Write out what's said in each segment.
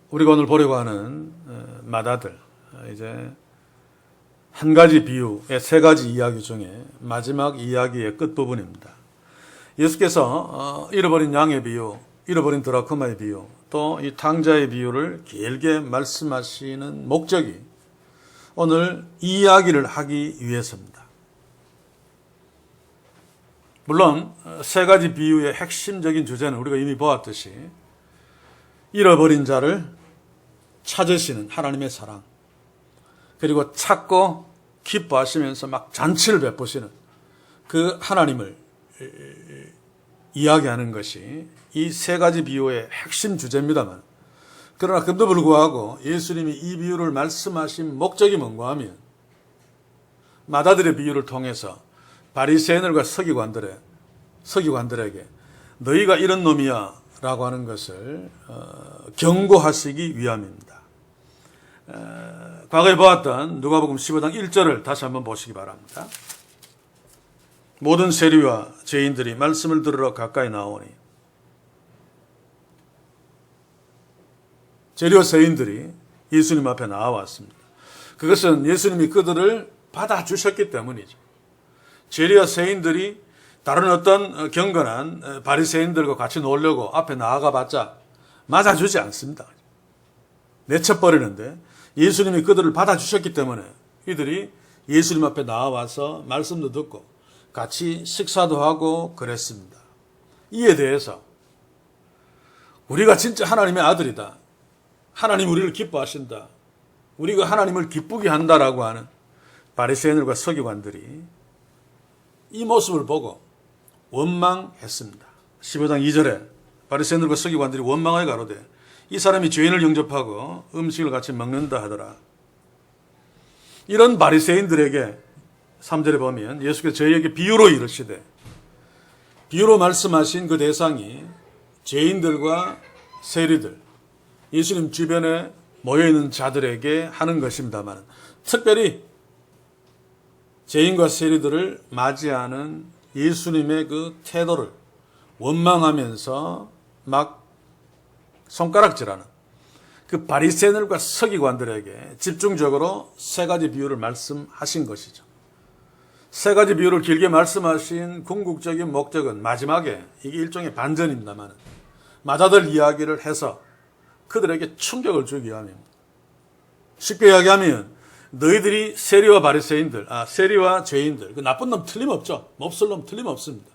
우리가 오늘 보려고 하는 마다들, 이제 한 가지 비유의 세 가지 이야기 중에 마지막 이야기의 끝부분입니다. 예수께서 잃어버린 양의 비유, 잃어버린 드라크마의 비유, 또 이 탕자의 비유를 길게 말씀하시는 목적이 오늘 이 이야기를 하기 위해서입니다. 물론 세 가지 비유의 핵심적인 주제는 우리가 이미 보았듯이 잃어버린 자를 찾으시는 하나님의 사랑, 그리고 찾고 기뻐하시면서 막 잔치를 베푸시는 그 하나님을 이야기하는 것이 이 세 가지 비유의 핵심 주제입니다만, 그러나 그럼에도 불구하고 예수님이 이 비유를 말씀하신 목적이 뭔가 하면 마다들의 비유를 통해서 바리새인들과 서기관들에게 너희가 이런 놈이야 라고 하는 것을 경고하시기 위함입니다. 과거에 보았던 누가복음 15장 1절을 다시 한번 보시기 바랍니다. 모든 세리와 죄인들이 말씀을 들으러 가까이 나오니, 세리와 죄인들이 예수님 앞에 나와왔습니다. 그것은 예수님이 그들을 받아주셨기 때문이죠. 세리와 죄인들이 다른 어떤 경건한 바리새인들과 같이 놀려고 앞에 나아가봤자 맞아주지 않습니다. 내쳐버리는데 예수님이 그들을 받아주셨기 때문에 이들이 예수님 앞에 나와서 말씀도 듣고 같이 식사도 하고 그랬습니다. 이에 대해서 우리가 진짜 하나님의 아들이다, 하나님 우리를 기뻐하신다, 우리가 하나님을 기쁘게 한다라고 하는 바리새인들과 서기관들이 이 모습을 보고 원망했습니다. 15장 2절에 바리새인들과 서기관들이 원망하여 가로되 이 사람이 죄인을 영접하고 음식을 같이 먹는다 하더라. 이런 바리새인들에게 3절에 보면 예수께서 저희에게 비유로 이르시되, 비유로 말씀하신 그 대상이 죄인들과 세리들, 예수님 주변에 모여있는 자들에게 하는 것입니다만, 특별히 죄인과 세리들을 맞이하는 예수님의 그 태도를 원망하면서 막 손가락질하는 그 바리새인들과 서기관들에게 집중적으로 세 가지 비유를 말씀하신 것이죠. 세 가지 비유를 길게 말씀하신 궁극적인 목적은 마지막에, 이게 일종의 반전입니다만, 마다들 이야기를 해서 그들에게 충격을 주기 위함입니다. 쉽게 이야기하면 너희들이 세리와 바리새인들, 세리와 죄인들, 그 나쁜 놈 틀림없죠. 몹쓸 놈 틀림없습니다.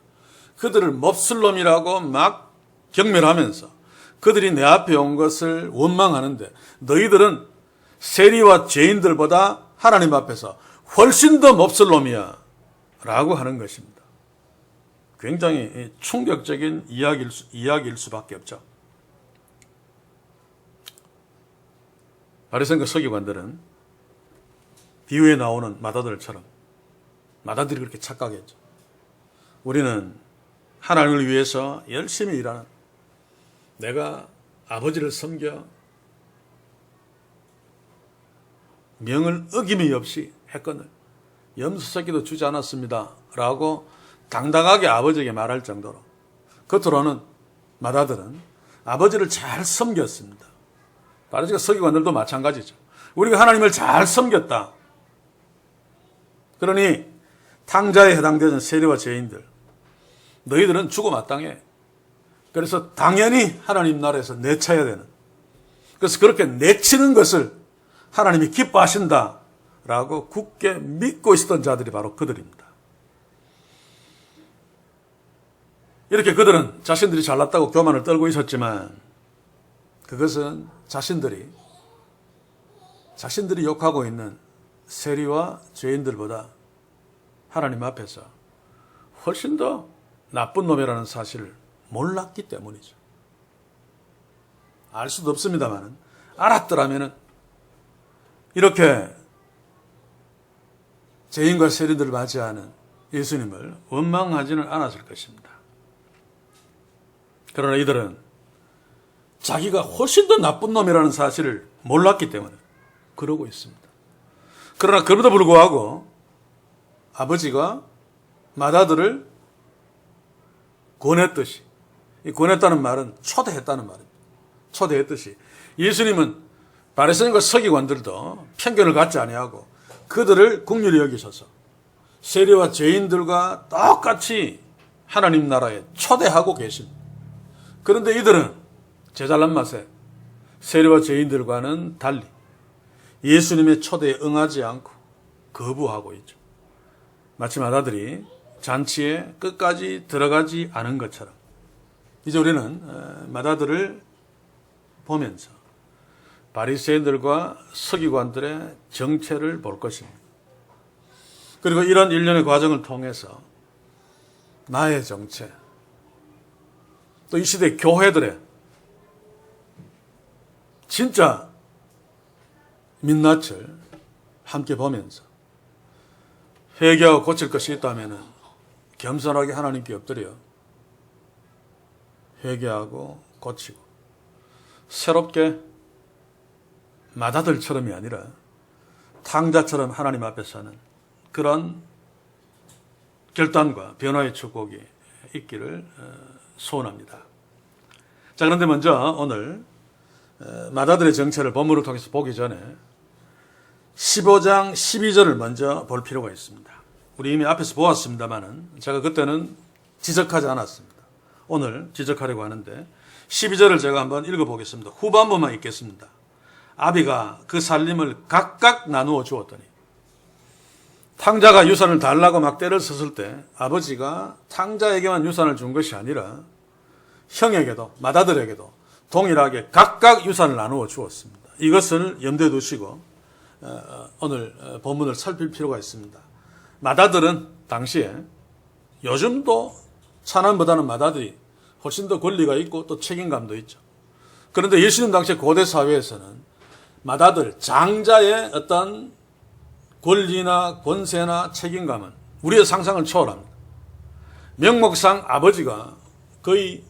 그들을 몹쓸 놈이라고 막 경멸하면서 그들이 내 앞에 온 것을 원망하는데, 너희들은 세리와 죄인들보다 하나님 앞에서 훨씬 더 몹쓸 놈이야 라고 하는 것입니다. 굉장히 충격적인 이야기일 수밖에 없죠. 바리새인과 서기관들은 비유에 나오는 마다들처럼, 마다들이 그렇게 착각했죠. 우리는 하나님을 위해서 열심히 일하는, 내가 아버지를 섬겨 명을 어김이 없이 했거늘 염소 새끼도 주지 않았습니다 라고 당당하게 아버지에게 말할 정도로, 겉으로는 마다들은 아버지를 잘 섬겼습니다. 바리새인과 서기관들도 마찬가지죠. 우리가 하나님을 잘 섬겼다, 그러니 탕자에 해당되는 세리와 죄인들, 너희들은 죽어 마땅해. 그래서 당연히 하나님 나라에서 내쳐야 되는, 그래서 그렇게 내치는 것을 하나님이 기뻐하신다라고 굳게 믿고 있었던 자들이 바로 그들입니다. 이렇게 그들은 자신들이 잘났다고 교만을 떨고 있었지만, 그것은 자신들이 욕하고 있는 세리와 죄인들보다 하나님 앞에서 훨씬 더 나쁜 놈이라는 사실을 몰랐기 때문이죠. 알 수도 없습니다만, 알았더라면 이렇게 죄인과 세리들을 맞이하는 예수님을 원망하지는 않았을 것입니다. 그러나 이들은 자기가 훨씬 더 나쁜 놈이라는 사실을 몰랐기 때문에 그러고 있습니다. 그러나 그럼에도 불구하고 아버지가 마다들을 권했듯이, 이 권했다는 말은 초대했다는 말입니다. 초대했듯이 예수님은 바리새인과 서기관들도 편견을 갖지 아니하고 그들을 긍휼히 여기셔서 세리와 죄인들과 똑같이 하나님 나라에 초대하고 계십니다. 그런데 이들은 제잘난 맛에 세리와 죄인들과는 달리 예수님의 초대에 응하지 않고 거부하고 있죠. 마치 마다들이 잔치에 끝까지 들어가지 않은 것처럼 이제 우리는 마다들을 보면서 바리새인들과 서기관들의 정체를 볼 것입니다. 그리고 이런 일련의 과정을 통해서 나의 정체, 또 이 시대 교회들의 진짜 민낯을 함께 보면서 회개하고 고칠 것이 있다면 겸손하게 하나님께 엎드려 회개하고 고치고 새롭게 마다들처럼이 아니라 탕자처럼 하나님 앞에 서는 그런 결단과 변화의 축복이 있기를 소원합니다. 자, 그런데 먼저 오늘 마다들의 정체를 본문을 통해서 보기 전에 15장 12절을 먼저 볼 필요가 있습니다. 우리 이미 앞에서 보았습니다만은 제가 그때는 지적하지 않았습니다. 오늘 지적하려고 하는데 12절을 제가 한번 읽어보겠습니다. 후반부만 읽겠습니다. 아비가 그 살림을 각각 나누어 주었더니 탕자가 유산을 달라고 막 때를 썼을 때 아버지가 탕자에게만 유산을 준 것이 아니라 형에게도 마다들에게도 동일하게 각각 유산을 나누어 주었습니다. 이것을 염두에 두시고 오늘 본문을 살필 필요가 있습니다. 마다들은 당시에 요즘도 차남보다는 마다들이 훨씬 더 권리가 있고 또 책임감도 있죠. 그런데 예수님 당시 고대 사회에서는 마다들, 장자의 어떤 권리나 권세나 책임감은 우리의 상상을 초월합니다. 명목상 아버지가 거의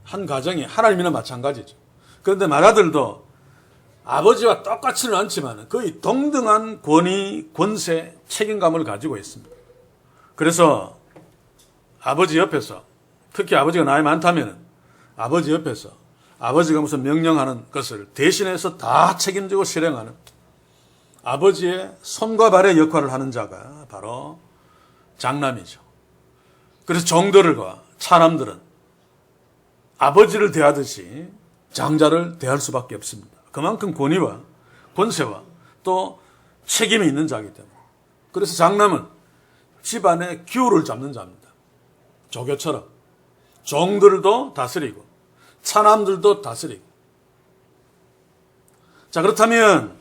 한 가정이 하나님이나 마찬가지죠. 그런데 마다들도 아버지와 똑같지는 않지만 거의 동등한 권위, 권세, 책임감을 가지고 있습니다. 그래서 아버지 옆에서, 특히 아버지가 나이 많다면 아버지 옆에서 아버지가 무슨 명령하는 것을 대신해서 다 책임지고 실행하는 아버지의 손과 발의 역할을 하는 자가 바로 장남이죠. 그래서 종들과 차남들은 아버지를 대하듯이 장자를 대할 수밖에 없습니다. 그만큼 권위와 권세와 또 책임이 있는 자이기 때문에. 그래서 장남은 집안의 기후를 잡는 자입니다. 조교처럼 종들도 다스리고 차남들도 다스리고. 자, 그렇다면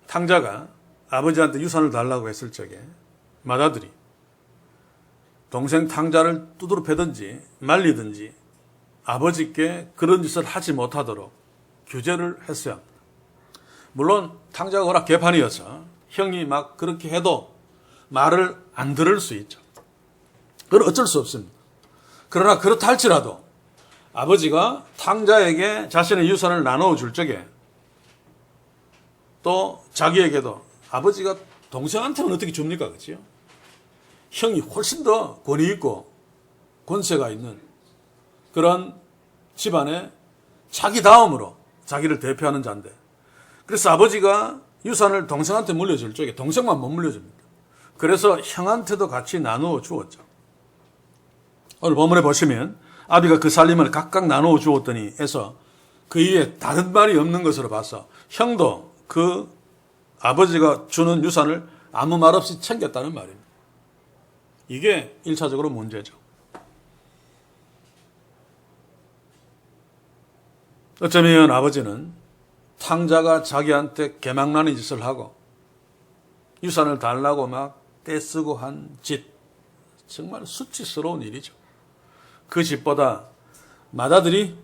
탕자가 아버지한테 유산을 달라고 했을 적에 마다들이 동생 탕자를 두드러 패든지 말리든지 아버지께 그런 짓을 하지 못하도록 규제를 했어야 합니다. 물론 탕자가 워낙 개판이어서 형이 막 그렇게 해도 말을 안 들을 수 있죠. 그건 어쩔 수 없습니다. 그러나 그렇다 할지라도 아버지가 탕자에게 자신의 유산을 나누어 줄 적에 또 자기에게도 아버지가 동생한테는 어떻게 줍니까? 그렇죠? 형이 훨씬 더 권위 있고 권세가 있는 그런 집안의 자기 다음으로 자기를 대표하는 자인데, 그래서 아버지가 유산을 동생한테 물려줄 적에 동생만 못 물려줍니다. 그래서 형한테도 같이 나누어 주었죠. 오늘 본문에 보시면 아비가 그 살림을 각각 나누어 주었더니 해서 그 이에 다른 말이 없는 것으로 봐서 형도 그 아버지가 주는 유산을 아무 말 없이 챙겼다는 말입니다. 이게 1차적으로 문제죠. 어쩌면 아버지는 탕자가 자기한테 개망나는 짓을 하고 유산을 달라고 막 떼쓰고 한 짓, 정말 수치스러운 일이죠. 그 짓보다 마다들이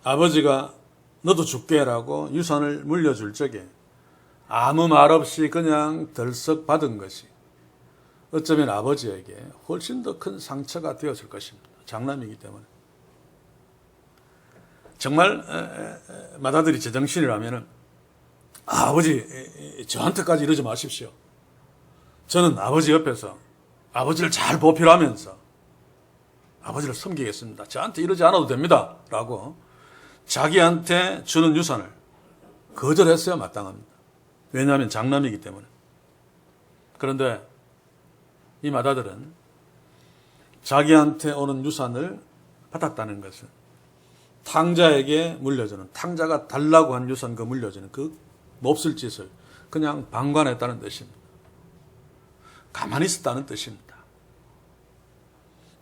아버지가 너도 줄게라고 유산을 물려줄 적에 아무 말 없이 그냥 덜썩 받은 것이 어쩌면 아버지에게 훨씬 더 큰 상처가 되었을 것입니다. 장남이기 때문에. 정말 마다들이 제정신이라면 아버지 저한테까지 이러지 마십시오. 저는 아버지 옆에서 아버지를 잘 보필하면서 아버지를 섬기겠습니다. 저한테 이러지 않아도 됩니다. 라고 자기한테 주는 유산을 거절했어야 마땅합니다. 왜냐하면 장남이기 때문에. 그런데 이 맏아들은 자기한테 오는 유산을 받았다는 것은 탕자에게 물려주는, 탕자가 달라고 한 유산 그 물려주는 그 몹쓸 짓을 그냥 방관했다는 뜻입니다. 가만히 있었다는 뜻입니다.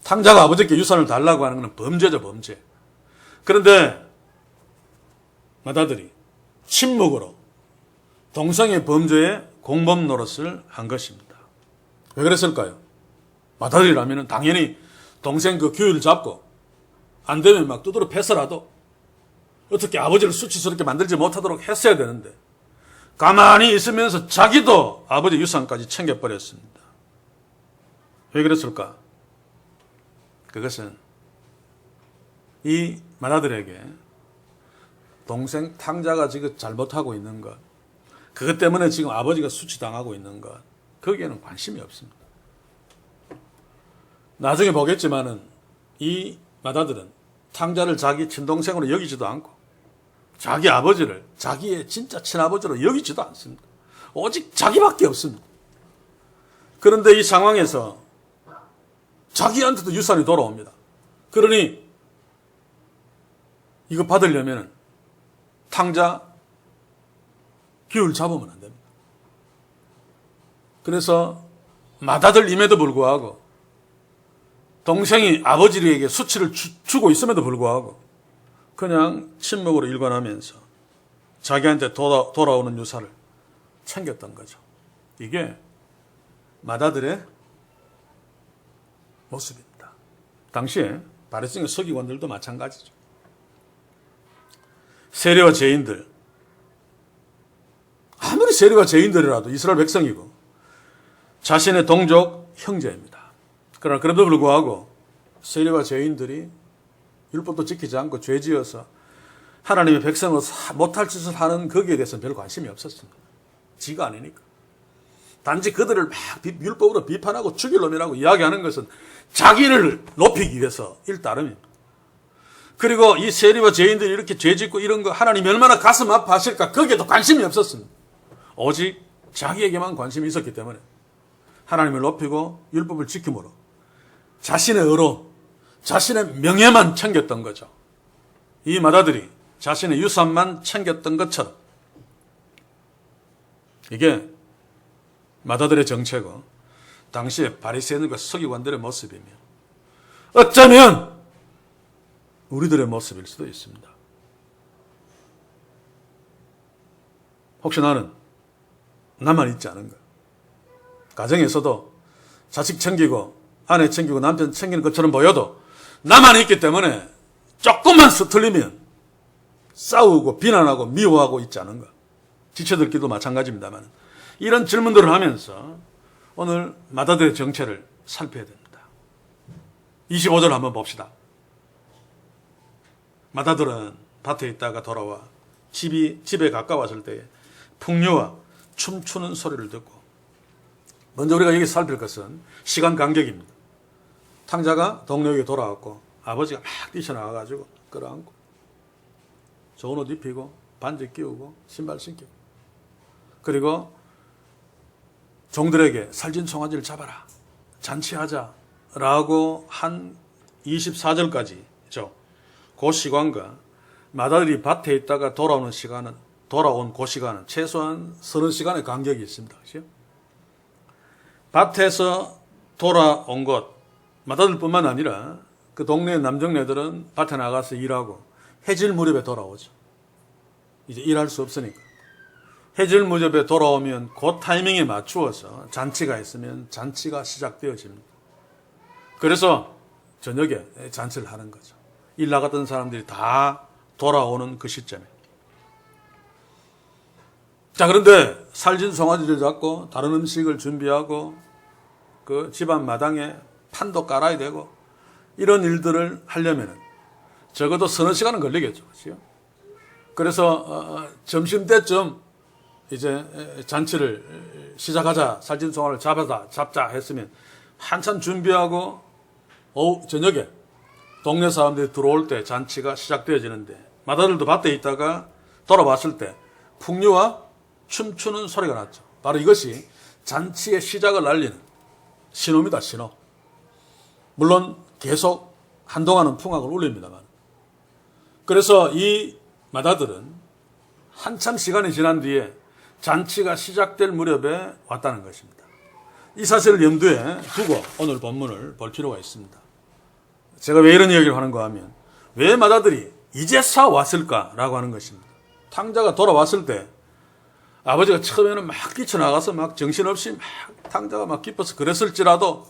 탕자가 아버지께 유산을 달라고 하는 것은 범죄죠, 범죄. 그런데 맏아들이 침묵으로 동생의 범죄에 공범 노릇을 한 것입니다. 왜 그랬을까요? 맏아들이라면 당연히 동생 그 규율 잡고 안 되면 막 두드러 패서라도 어떻게 아버지를 수치스럽게 만들지 못하도록 했어야 되는데 가만히 있으면서 자기도 아버지 유산까지 챙겨버렸습니다. 왜 그랬을까? 그것은 이 맏아들에게 동생 탕자가 지금 잘못하고 있는 것, 그것 때문에 지금 아버지가 수치당하고 있는 것, 거기에는 관심이 없습니다. 나중에 보겠지만은 이 맏아들은 탕자를 자기 친동생으로 여기지도 않고 자기 아버지를 자기의 진짜 친아버지로 여기지도 않습니다. 오직 자기밖에 없습니다. 그런데 이 상황에서 자기한테도 유산이 돌아옵니다. 그러니 이거 받으려면 탕자 규율 잡으면 안 됩니다. 그래서 맏아들임에도 불구하고 동생이 아버지에게 수치를 주고 있음에도 불구하고 그냥 침묵으로 일관하면서 자기한테 돌아오는 유산을 챙겼던 거죠. 이게 맏아들의 모습입니다. 당시에 바리새인의 서기관들도 마찬가지죠. 세리와 죄인들, 아무리 세리와 죄인들이라도 이스라엘 백성이고 자신의 동족 형제입니다. 그러나 그럼에도 불구하고 세리와 죄인들이 율법도 지키지 않고 죄지어서 하나님의 백성을 못할 짓을 하는 거기에 대해서는 별 관심이 없었습니다. 지가 아니니까. 단지 그들을 막 율법으로 비판하고 죽일 놈이라고 이야기하는 것은 자기를 높이기 위해서 일따름입니다. 그리고 이 세리와 죄인들이 이렇게 죄짓고 이런 거 하나님이 얼마나 가슴 아파하실까 거기에도 관심이 없었습니다. 오직 자기에게만 관심이 있었기 때문에 하나님을 높이고 율법을 지킴으로 자신의 의로 자신의 명예만 챙겼던 거죠. 이 맏아들이 자신의 유산만 챙겼던 것처럼 이게 맏아들의 정체고 당시의 바리새인과 서기관들의 모습이며 어쩌면 우리들의 모습일 수도 있습니다. 혹시 나만 있지 않은가? 가정에서도 자식 챙기고 아내 챙기고 남편 챙기는 것처럼 보여도 나만 있기 때문에 조금만 서툴리면 싸우고 비난하고 미워하고 있지 않은가? 지체들끼리도 마찬가지입니다만 이런 질문들을 하면서 오늘 맏아들의 정체를 살펴야 됩니다. 25절 한번 봅시다. 맏아들은 밭에 있다가 돌아와 집에 가까웠을 때에 풍류와 춤추는 소리를 듣고 먼저 우리가 여기 살필 것은 시간 간격입니다. 탕자가 동료에게 돌아왔고 아버지가 막 뛰쳐나와가지고 끌어안고 좋은 옷 입히고 반지 끼우고 신발 신기고 그리고 종들에게 살진 송아지를 잡아라 잔치하자라고 한 24절까지죠. 그 시간과 맏아들이 밭에 있다가 돌아온 그 시간은 최소한 서너 시간의 간격이 있습니다. 그렇죠? 밭에서 돌아온 것 맏아들뿐만 아니라 그 동네 남정네들은 밭에 나가서 일하고 해질 무렵에 돌아오죠. 이제 일할 수 없으니까. 해질 무렵에 돌아오면 그 타이밍에 맞추어서 잔치가 있으면 잔치가 시작되어집니다. 그래서 저녁에 잔치를 하는 거죠. 일 나갔던 사람들이 다 돌아오는 그 시점에. 자, 그런데 살진 송아지를 잡고 다른 음식을 준비하고 그 집안 마당에 판도 깔아야 되고 이런 일들을 하려면 적어도 서너 시간은 걸리겠죠. 그렇죠? 그래서 점심때쯤 이제 잔치를 시작하자, 살진 송아지를 잡자 했으면 한참 준비하고 저녁에 동네 사람들이 들어올 때 잔치가 시작되어지는데 마다들도 밭에 있다가 돌아왔을 때 풍류와 춤추는 소리가 났죠. 바로 이것이 잔치의 시작을 알리는 신호입니다. 신호. 물론 계속 한동안은 풍악을 울립니다만. 그래서 이 마다들은 한참 시간이 지난 뒤에 잔치가 시작될 무렵에 왔다는 것입니다. 이 사실을 염두에 두고 오늘 본문을 볼 필요가 있습니다. 제가 왜 이런 이야기를 하는가 하면 왜 마다들이 이제서 왔을까라고 하는 것입니다. 탕자가 돌아왔을 때 아버지가 처음에는 막 뛰쳐나가서 막 정신없이 막 탕자가 막 기뻐서 그랬을지라도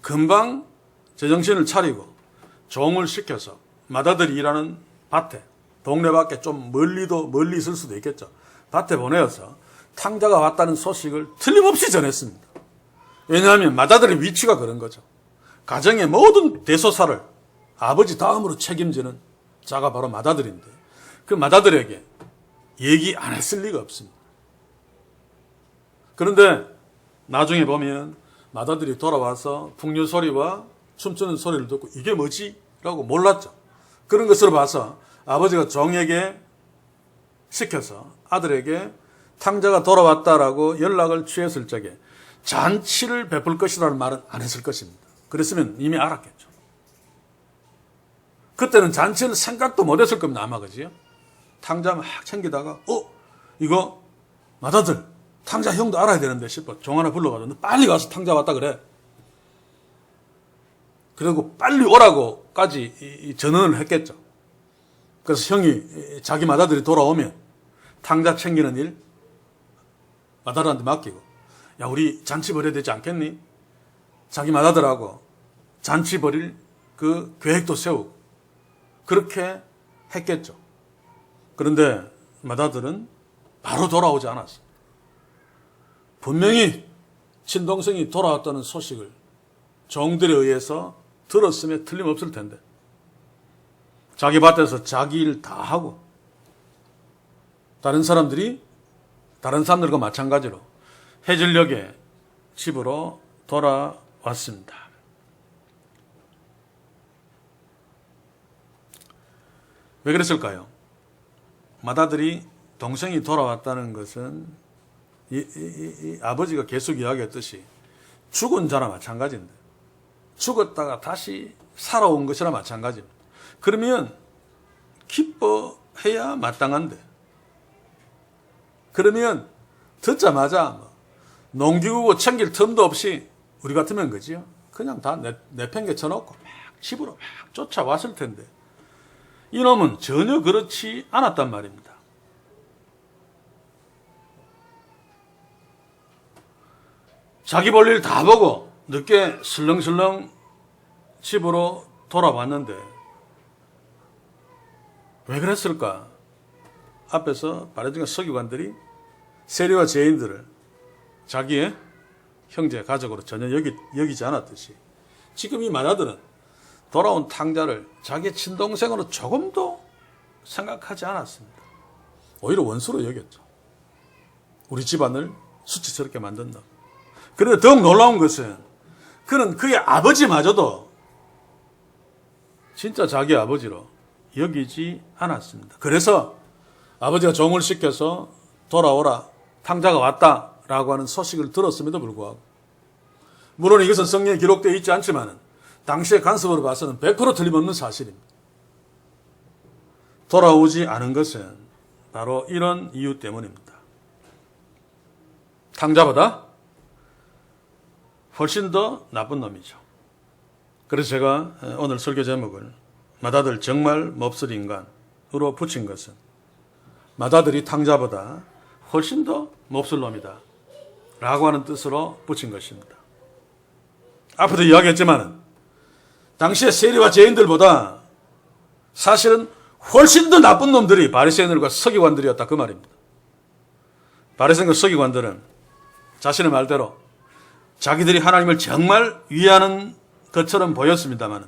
금방 제정신을 차리고 종을 시켜서 마다들이 일하는 밭에, 동네 밖에 좀 멀리 있을 수도 있겠죠. 밭에 보내어서 탕자가 왔다는 소식을 틀림없이 전했습니다. 왜냐하면 마다들의 위치가 그런 거죠. 가정의 모든 대소사를 아버지 다음으로 책임지는 자가 바로 마다들인데 그 마다들에게 얘기 안 했을 리가 없습니다. 그런데 나중에 보면 마다들이 돌아와서 풍류 소리와 춤추는 소리를 듣고 이게 뭐지? 라고 몰랐죠. 그런 것으로 봐서 아버지가 종에게 시켜서 아들에게 탕자가 돌아왔다라고 연락을 취했을 적에 잔치를 베풀 것이라는 말은 안 했을 것입니다. 그랬으면 이미 알았겠죠. 그때는 잔치를 생각도 못 했을 겁니다. 아마 그지요? 탕자 막 챙기다가 이거 마다들 탕자 형도 알아야 되는데 싶어 종 하나 불러가지고 너 빨리 가서 탕자 왔다 그래. 그리고 빨리 오라고까지 전언을 했겠죠. 그래서 형이 자기 마다들이 돌아오면 탕자 챙기는 일 마다들한테 맡기고 야 우리 잔치 벌여야 되지 않겠니? 자기 마다들하고 잔치 벌일 그 계획도 세우고 그렇게 했겠죠. 그런데 마다들은 바로 돌아오지 않았어요. 분명히 친동생이 돌아왔다는 소식을 종들에 의해서 들었으면 틀림없을 텐데 자기 밭에서 자기 일 다 하고 다른 사람들과 마찬가지로 해질녘에 집으로 돌아왔습니다. 왜 그랬을까요? 마다들이 동생이 돌아왔다는 것은 이 아버지가 계속 이야기했듯이 죽은 자나 마찬가지인데 죽었다가 다시 살아온 것이나 마찬가지입니다. 그러면 기뻐해야 마땅한데 그러면 듣자마자 농기구고 챙길 틈도 없이 우리 같으면 그지요? 그냥 다 내팽개쳐놓고 막 집으로 막 쫓아왔을 텐데 이놈은 전혀 그렇지 않았단 말입니다. 자기 볼일 다 보고 늦게 슬렁슬렁 집으로 돌아왔는데 왜 그랬을까? 앞에서 바리새인과 서기관들이 세리와 죄인들을 자기의 형제 가족으로 전혀 여기지 않았듯이 지금 이 마다들은 돌아온 탕자를 자기의 친동생으로 조금도 생각하지 않았습니다. 오히려 원수로 여겼죠. 우리 집안을 수치스럽게 만든다. 그런데 더욱 놀라운 것은 그는 그의 아버지마저도 진짜 자기 아버지로 여기지 않았습니다. 그래서 아버지가 종을 시켜서 돌아오라 탕자가 왔다라고 하는 소식을 들었음에도 불구하고 물론 이것은 성경에 기록되어 있지 않지만 당시의 간섭으로 봐서는 100% 틀림없는 사실입니다. 돌아오지 않은 것은 바로 이런 이유 때문입니다. 탕자보다 훨씬 더 나쁜 놈이죠. 그래서 제가 오늘 설교 제목을 마다들 정말 몹쓸 인간으로 붙인 것은 마다들이 탕자보다 훨씬 더 몹쓸 놈이다 라고 하는 뜻으로 붙인 것입니다. 앞에도 이야기했지만 당시의 세리와 죄인들보다 사실은 훨씬 더 나쁜 놈들이 바리새인들과 서기관들이었다 그 말입니다. 바리새인과 서기관들은 자신의 말대로 자기들이 하나님을 정말 위하는 것처럼 보였습니다만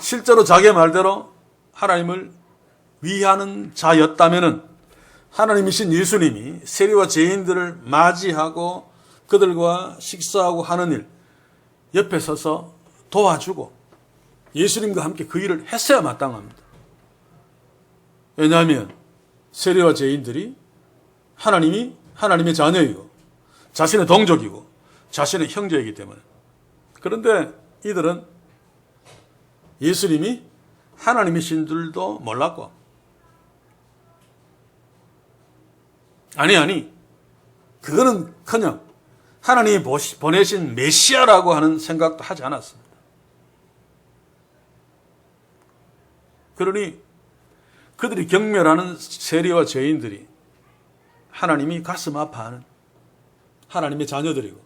실제로 자기의 말대로 하나님을 위하는 자였다면 하나님이신 예수님이 세리와 죄인들을 맞이하고 그들과 식사하고 하는 일 옆에 서서 도와주고 예수님과 함께 그 일을 했어야 마땅합니다. 왜냐하면 세리와 죄인들이 하나님의 자녀이고 자신의 동족이고 자신의 형제이기 때문에. 그런데 이들은 예수님이 하나님이신 줄도 몰랐고 아니 그거는커녕 하나님이 보내신 메시아라고 하는 생각도 하지 않았습니다. 그러니 그들이 경멸하는 세리와 죄인들이 하나님이 가슴 아파하는 하나님의 자녀들이고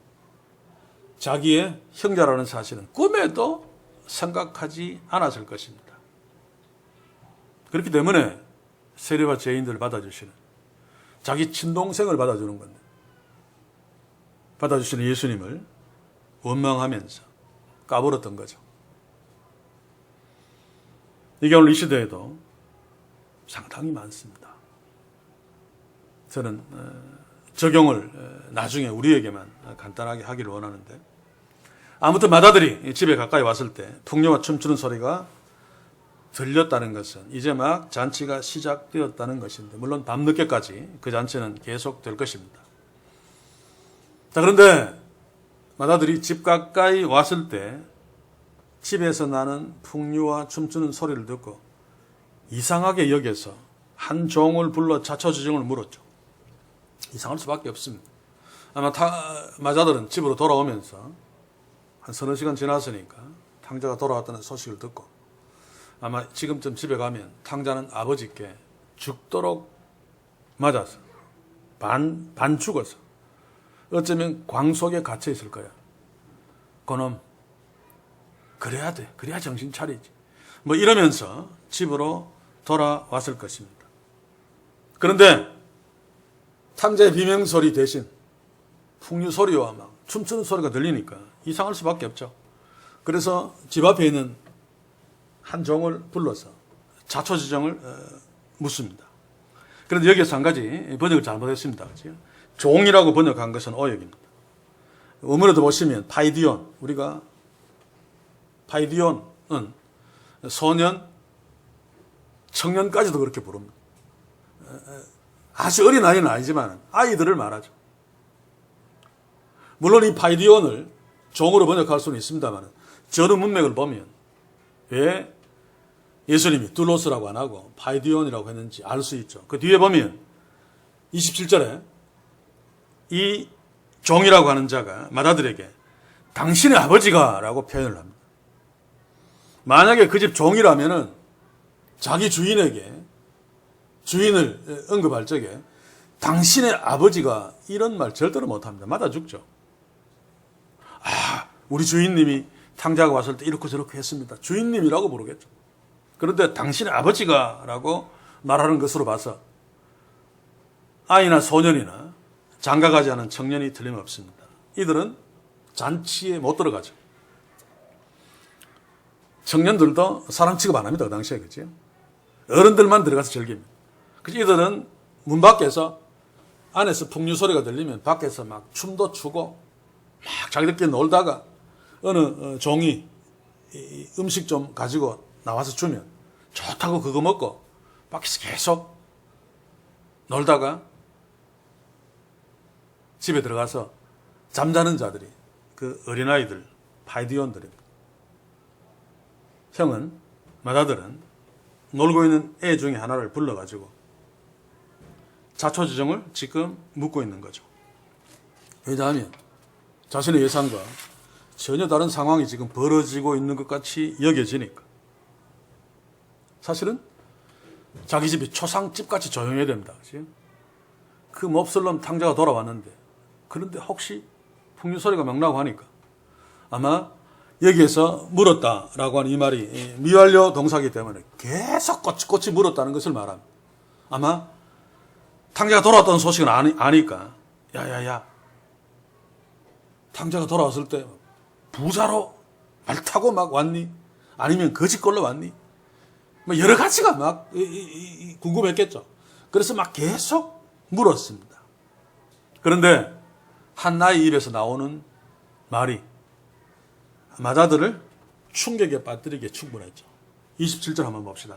자기의 형제라는 사실은 꿈에도 생각하지 않았을 것입니다. 그렇기 때문에 세리와 죄인들을 받아주시는 자기 친동생을 받아주는 건데 받아주시는 예수님을 원망하면서 까불었던 거죠. 이게 오늘 이 시대에도 상당히 많습니다. 저는 적용을 나중에 우리에게만 간단하게 하기를 원하는데 아무튼 마다들이 집에 가까이 왔을 때 풍류와 춤추는 소리가 들렸다는 것은 이제 막 잔치가 시작되었다는 것인데 물론 밤늦게까지 그 잔치는 계속될 것입니다. 자, 그런데 마다들이 집 가까이 왔을 때 집에서 나는 풍류와 춤추는 소리를 듣고 이상하게 여겨서 한 종을 불러 자초지종을 물었죠. 이상할 수밖에 없습니다. 아마 마자들은 집으로 돌아오면서 한 서너 시간 지났으니까 탕자가 돌아왔다는 소식을 듣고 아마 지금쯤 집에 가면 탕자는 아버지께 죽도록 맞아서 반 죽어서 어쩌면 광 속에 갇혀 있을 거야. 그놈 그래야 돼. 그래야 정신 차리지. 뭐 이러면서 집으로 돌아왔을 것입니다. 그런데 탕자의 비명소리 대신 풍류 소리와 막 춤추는 소리가 들리니까 이상할 수밖에 없죠. 그래서 집 앞에 있는 한 종을 불러서 자초지종을 묻습니다. 그런데 여기서 한 가지 번역을 잘못했습니다. 그렇죠? 종이라고 번역한 것은 오역입니다. 원문에도 보시면 파이디온, 우리가 파이디온은 소년, 청년까지도 그렇게 부릅니다. 아주 어린 아이는 아니지만 아이들을 말하죠. 물론 이 파이디온을 종으로 번역할 수는 있습니다만 전후 문맥을 보면 왜 예수님이 둘로스라고 안 하고 파이디온이라고 했는지 알 수 있죠. 그 뒤에 보면 27절에 이 종이라고 하는 자가 마다들에게 당신의 아버지가 라고 표현을 합니다. 만약에 그 집 종이라면은 자기 주인에게 주인을 언급할 적에 당신의 아버지가 이런 말 절대로 못합니다. 맞아 죽죠. 우리 주인님이 탕자가 왔을 때 이렇게 저렇게 했습니다. 주인님이라고 부르겠죠. 그런데 당신의 아버지가 라고 말하는 것으로 봐서 아이나 소년이나 장가가지 않은 청년이 틀림없습니다. 이들은 잔치에 못 들어가죠. 청년들도 사람 취급 안 합니다. 그 당시에. 그죠? 어른들만 들어가서 즐깁니다. 그래서 이들은 문 밖에서 안에서 풍류 소리가 들리면 밖에서 막 춤도 추고 막 자기들끼리 놀다가 어느 종이 음식 좀 가지고 나와서 주면 좋다고 그거 먹고 밖에서 계속 놀다가 집에 들어가서 잠자는 자들이 그 어린아이들, 파이디온들입니다. 형은, 마다들은 놀고 있는 애 중에 하나를 불러가지고 자초지종을 지금 묻고 있는 거죠. 왜냐하면 자신의 예상과 전혀 다른 상황이 지금 벌어지고 있는 것 같이 여겨지니까. 사실은 자기 집이 초상집같이 조용해야 됩니다. 그치? 그 몹쓸 놈 탕자가 돌아왔는데 그런데 혹시 풍류 소리가 막 나고 하니까 아마 여기에서 물었다라고 하는 이 말이 미완료 동사이기 때문에 계속 꼬치꼬치 물었다는 것을 말합니다. 아마 탕자가 돌아왔다는 소식은 아니까 야야야 탕자가 돌아왔을 때 부자로 말 타고 막 왔니? 아니면 거짓걸로 왔니? 뭐 여러 가지가 막 궁금했겠죠. 그래서 막 계속 물었습니다. 그런데 한나의 입에서 나오는 말이 마다들을 충격에 빠뜨리기에 충분했죠. 27절 한번 봅시다.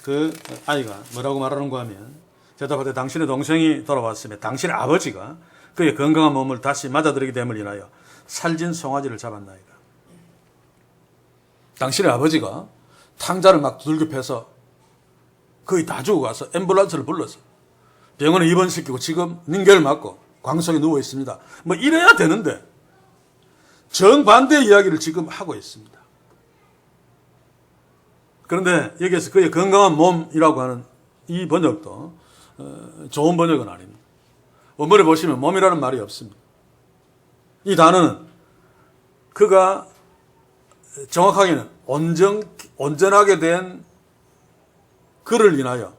그 아이가 뭐라고 말하는가 하면, 대답할 때 당신의 동생이 돌아왔으며 당신의 아버지가 그의 건강한 몸을 다시 맞아들이게 됨을 인하여 살진 송아지를 잡았나이다. 당신의 아버지가 탕자를 막 두들겨 패서 거의 다 죽어가서 앰뷸런스를 불러서 병원에 입원시키고 지금 링겔 맞고 광석에 누워 있습니다. 뭐 이래야 되는데 정반대의 이야기를 지금 하고 있습니다. 그런데 여기에서 그의 건강한 몸이라고 하는 이 번역도 좋은 번역은 아닙니다. 원문에 보시면 몸이라는 말이 없습니다. 이 단어는 그가 정확하게는 온전하게 된 그를 인하여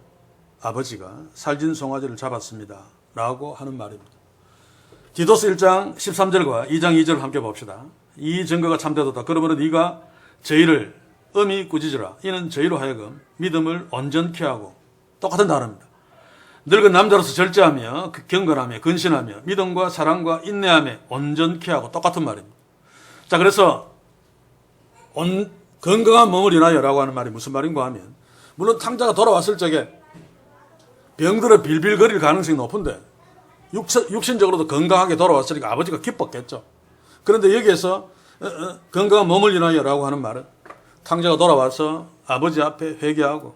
아버지가 살진 송아지를 잡았습니다 라고 하는 말입니다. 디도스 1장 13절과 2장 2절을 함께 봅시다. 이 증거가 참되도다. 그러므로 네가 저희를 엄히 꾸짖으라. 이는 저희로 하여금 믿음을 온전케 하고, 똑같은 단어입니다. 늙은 남자로서 절제하며 경건하며 근신하며 믿음과 사랑과 인내하며 온전케 하고, 똑같은 말입니다. 자, 그래서 건강한 몸을 인하여 라고 하는 말이 무슨 말인가 하면, 물론 탕자가 돌아왔을 적에 병들어 빌빌거릴 가능성이 높은데 육신적으로도 건강하게 돌아왔으니까 아버지가 기뻤겠죠. 그런데 여기에서 건강한 몸을 인하여 라고 하는 말은 탕자가 돌아와서 아버지 앞에 회개하고,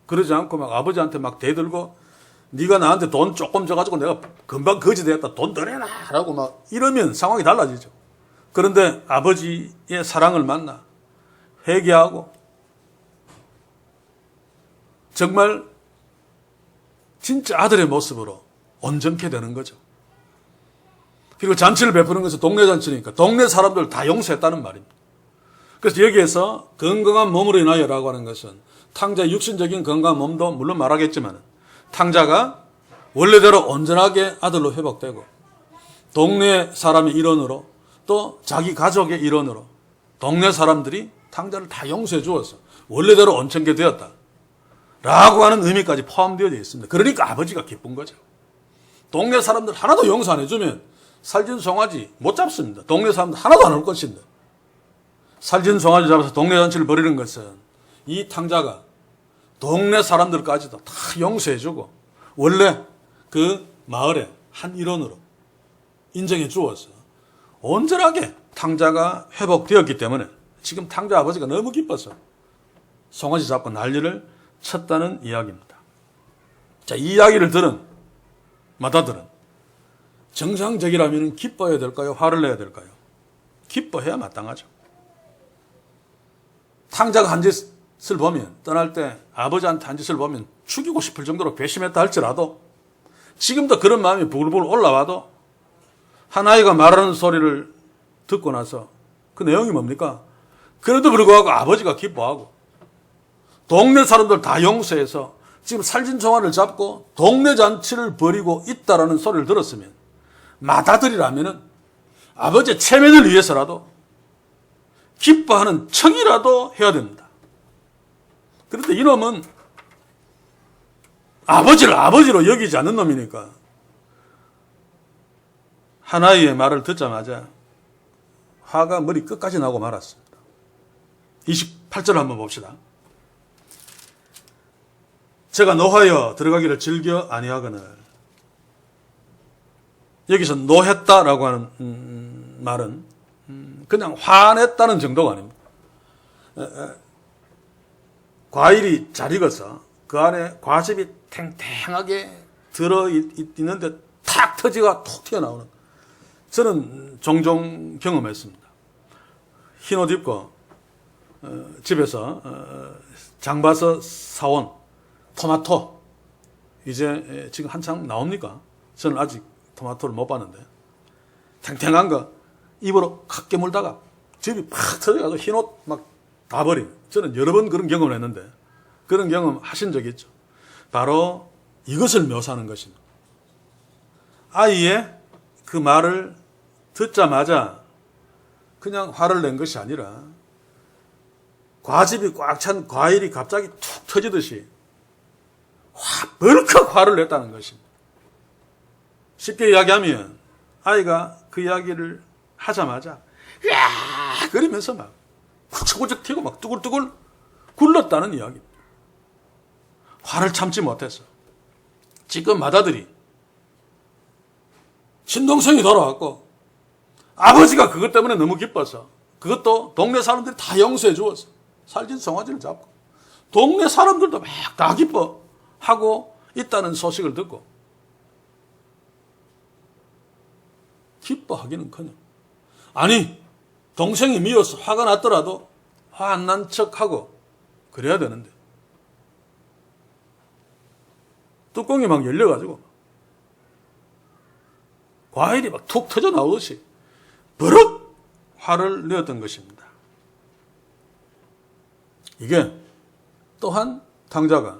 그러지 않고 막 아버지한테 막 대들고 네가 나한테 돈 조금 줘가지고 내가 금방 거지 되었다, 돈 더 내놔 라고 막 이러면 상황이 달라지죠. 그런데 아버지의 사랑을 만나 회개하고 정말 진짜 아들의 모습으로 온전케 되는 거죠. 그리고 잔치를 베푸는 것은 동네 잔치니까 동네 사람들 다 용서했다는 말입니다. 그래서 여기에서 건강한 몸으로 인하여 라고 하는 것은 탕자의 육신적인 건강한 몸도 물론 말하겠지만 탕자가 원래대로 온전하게 아들로 회복되고 동네 사람의 일원으로 또 자기 가족의 일원으로 동네 사람들이 탕자를 다 용서해 주어서 원래대로 온전케 되었다 라고 하는 의미까지 포함되어 있습니다. 그러니까 아버지가 기쁜 거죠. 동네 사람들 하나도 용서 안 해주면 살진 송아지 못 잡습니다. 동네 사람들 하나도 안 올 것인데, 살진 송아지 잡아서 동네 잔치를 벌이는 것은 이 탕자가 동네 사람들까지도 다 용서해주고 원래 그 마을의 한 일원으로 인정해 주어서 온전하게 탕자가 회복되었기 때문에 지금 탕자 아버지가 너무 기뻐서 송아지 잡고 난리를 쳤다는 이야기입니다. 자, 이 이야기를 들은 마다들은 정상적이라면 기뻐해야 될까요? 화를 내야 될까요? 기뻐해야 마땅하죠. 탕자가 한 짓을 보면, 떠날 때 아버지한테 한 짓을 보면 죽이고 싶을 정도로 괘씸했다 할지라도 지금도 그런 마음이 부글부글 올라와도 한 아이가 말하는 소리를 듣고 나서 그 내용이 뭡니까? 그래도 불구하고 아버지가 기뻐하고 동네 사람들 다 용서해서 지금 살진 송아지를 잡고 동네 잔치를 벌이고 있다라는 소리를 들었으면 맏아들이라면 아버지의 체면을 위해서라도 기뻐하는 척이라도 해야 됩니다. 그런데 이놈은 아버지를 아버지로 여기지 않는 놈이니까 하나이의 말을 듣자마자 화가 머리 끝까지 나고 말았습니다. 28절 한번 봅시다. 제가 노하여 들어가기를 즐겨 아니하거늘. 여기서 노했다라고 하는 말은 그냥 화냈다는 정도가 아닙니다. 과일이 잘 익어서 그 안에 과즙이 탱탱하게 들어있는데 탁 터지가 톡 튀어나오는, 저는 종종 경험했습니다. 흰옷 입고 집에서 장 봐서 사온 토마토, 이제 지금 한창 나옵니까? 저는 아직 토마토를 못 봤는데 탱탱한 거 입으로 확 깨물다가 즙이 팍 터져가지고 흰옷 막 다 버린, 저는 여러 번 그런 경험을 했는데, 그런 경험 하신 적 있죠? 바로 이것을 묘사하는 것입니다. 아이의 그 말을 듣자마자 그냥 화를 낸 것이 아니라 과즙이 꽉 찬 과일이 갑자기 툭 터지듯이 벌컥 화를 냈다는 것입니다. 쉽게 이야기하면 아이가 그 이야기를 하자마자 으아 그러면서 막 후쩍후쩍 튀고 막 뚜글뚜글 굴렀다는 이야기입니다. 화를 참지 못해서 지금 맏아들이 친동생이 돌아왔고 아버지가 그것 때문에 너무 기뻐서 그것도 동네 사람들이 다 용서해 주어서 살찐 송아지를 잡고 동네 사람들도 막 다 기뻐하고 있다는 소식을 듣고 기뻐하기는커녕 아니 동생이 미워서 화가 났더라도 화 안 난 척하고 그래야 되는데 뚜껑이 막 열려가지고 과일이 막 툭 터져 나오듯이 버럭 화를 내었던 것입니다. 이게 또한 탕자가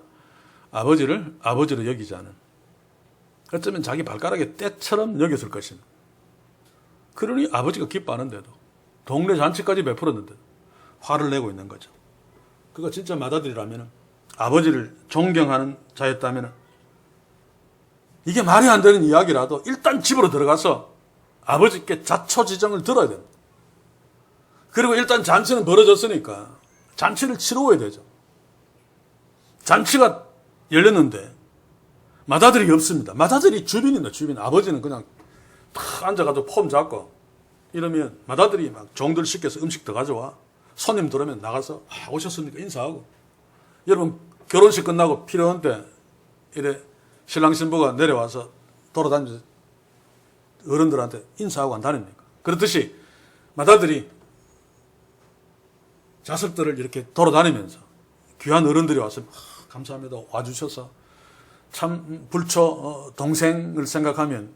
아버지를 아버지로 여기지 않은 어쩌면 자기 발가락의 때처럼 여겼을 것입니다. 그러니 아버지가 기뻐하는데도 동네 잔치까지 베풀었는데도 화를 내고 있는 거죠. 그거 진짜 맏아들이라면 아버지를 존경하는 자였다면 이게 말이 안 되는 이야기라도 일단 집으로 들어가서 아버지께 자초지정을 들어야 됩니다. 그리고 일단 잔치는 벌어졌으니까 잔치를 치러야 되죠. 잔치가 열렸는데 맏아들이 없습니다. 맏아들이 주빈입니다. 주빈. 아버지는 그냥 탁 앉아가지고 폼 잡고 이러면 맏아들이 막 종들 시켜서 음식 더 가져와. 손님 들어오면 나가서 오셨습니까? 인사하고. 여러분 결혼식 끝나고 필요한 때 이래 신랑 신부가 내려와서 돌아다니면서 어른들한테 인사하고 안 다닙니까? 그렇듯이 맏아들이 자식들을 이렇게 돌아다니면서 귀한 어른들이 와서 감사합니다 와주셔서 참 불초 동생을 생각하면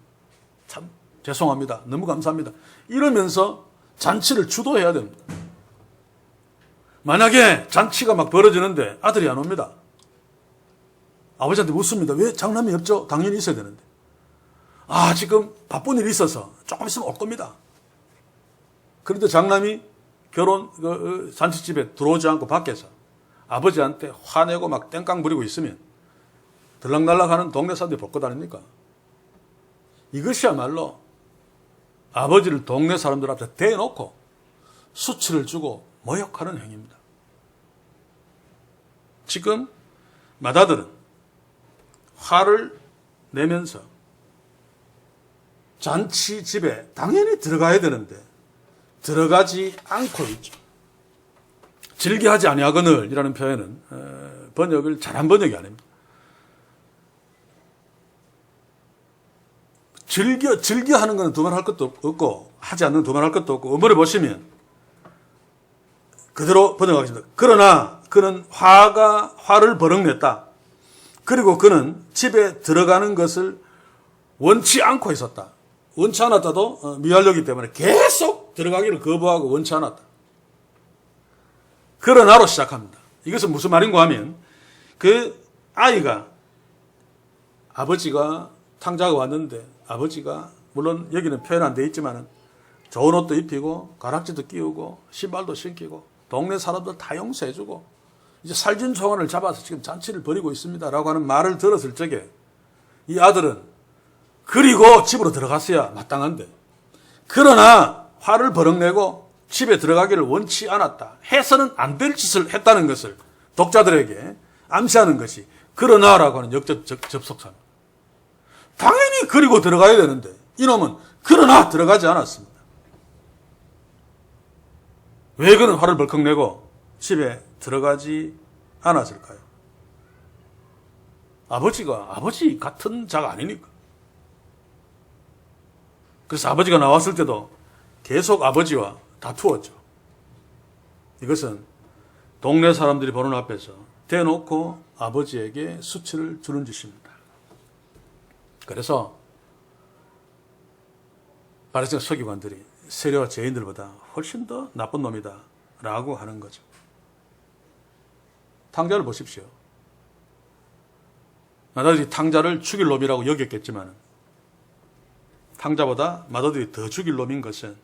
참 죄송합니다 너무 감사합니다 이러면서 잔치를 주도해야 됩니다. 만약에 잔치가 막 벌어지는데 아들이 안 옵니다. 아버지한테 묻습니다. 왜 장남이 없죠? 당연히 있어야 되는데. 지금 바쁜 일이 있어서 조금 있으면 올 겁니다. 그런데 장남이 결혼 잔치집에 들어오지 않고 밖에서 아버지한테 화내고 막 땡깡 부리고 있으면 들락날락하는 동네 사람들이 볼 거 아닙니까? 이것이야말로 아버지를 동네 사람들 앞에 대놓고 수치를 주고 모욕하는 행위입니다. 지금 맏아들은 화를 내면서 잔치집에 당연히 들어가야 되는데 들어가지 않고 있죠. 즐겨하지 아니하거늘 이라는 표현은 번역을 잘한 번역이 아닙니다. 즐겨하는 것은 두말할 것도 없고 하지 않는 두말할 것도 없고 어머니 보시면 그대로 번역하겠습니다. 그러나 그는 화를 버럭 냈다. 그리고 그는 집에 들어가는 것을 원치 않고 있었다. 원치 않았다도 미완료이기 때문에 계속 들어가기를 거부하고 원치 않았다. 그러나로 시작합니다. 이것은 무슨 말인가 하면 그 아이가 아버지가 탕자가 왔는데 아버지가 물론 여기는 표현 안 돼 있지만 좋은 옷도 입히고 가락지도 끼우고 신발도 신기고 동네 사람들 다 용서해주고 이제 살찐 소원을 잡아서 지금 잔치를 벌이고 있습니다라고 하는 말을 들었을 적에 이 아들은 그리고 집으로 들어갔어야 마땅한데 그러나 화를 버럭내고 집에 들어가기를 원치 않았다. 해서는 안 될 짓을 했다는 것을 독자들에게 암시하는 것이 그러나라고 하는 역접 접속사입니다. 당연히 그리고 들어가야 되는데 이놈은 그러나 들어가지 않았습니다. 왜 그는 화를 벌컥 내고 집에 들어가지 않았을까요? 아버지가 아버지 같은 자가 아니니까. 그래서 아버지가 나왔을 때도 계속 아버지와 다투었죠. 이것은 동네 사람들이 보는 앞에서 대놓고 아버지에게 수치를 주는 짓입니다. 그래서 바리새인 서기관들이 세리와 죄인들보다 훨씬 더 나쁜 놈이다 라고 하는 거죠. 탕자를 보십시오. 맏아들이 탕자를 죽일 놈이라고 여겼겠지만 탕자보다 맏아들이 더 죽일 놈인 것은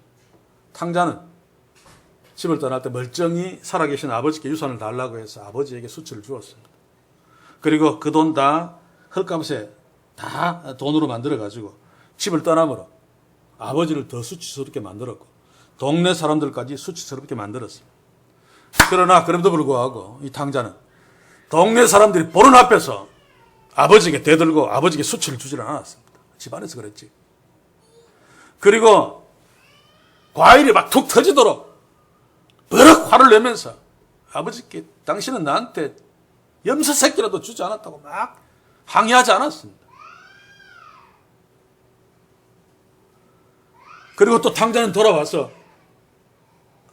탕자는 집을 떠날 때 멀쩡히 살아계신 아버지께 유산을 달라고 해서 아버지에게 수치를 주었습니다. 그리고 그 돈 다 헐값에 다 돈으로 만들어가지고 집을 떠남으로 아버지를 더 수치스럽게 만들었고 동네 사람들까지 수치스럽게 만들었습니다. 그러나 그럼에도 불구하고 이 탕자는 동네 사람들이 보는 앞에서 아버지에게 대들고 아버지에게 수치를 주지는 않았습니다. 집안에서 그랬지. 그리고 과일이 막 툭 터지도록 버럭 화를 내면서 아버지께 당신은 나한테 염소 새끼라도 주지 않았다고 막 항의하지 않았습니다. 그리고 또 탕자는 돌아와서